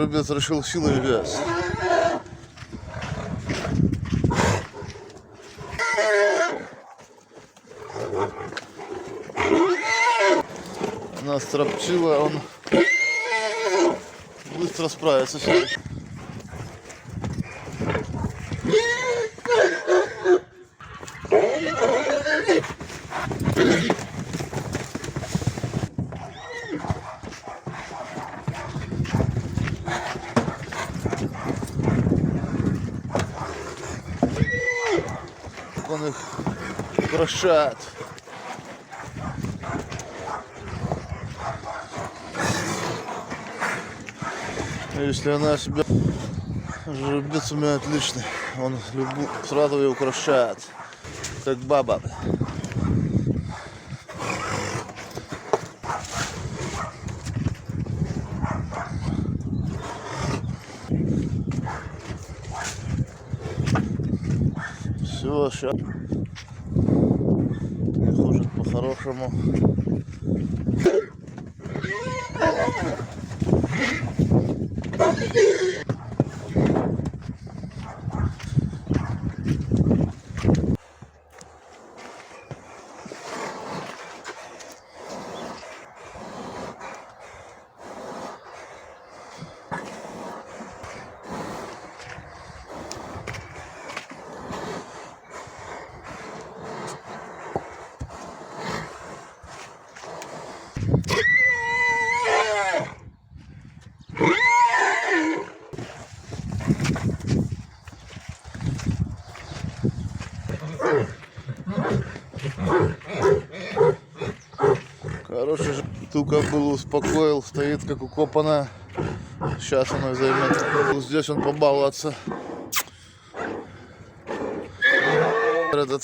Жеребец решил силой вес. Она строптивая, он быстро справится с ней. Он их украшает. Если она себя... Жеребец у меня отличный. Он сразу ее украшает. Как баба. Все, сейчас не хочет по-хорошему. Короче, штука был, успокоил, стоит как укопанная. Сейчас она займет. Здесь он побаловаться. Этот.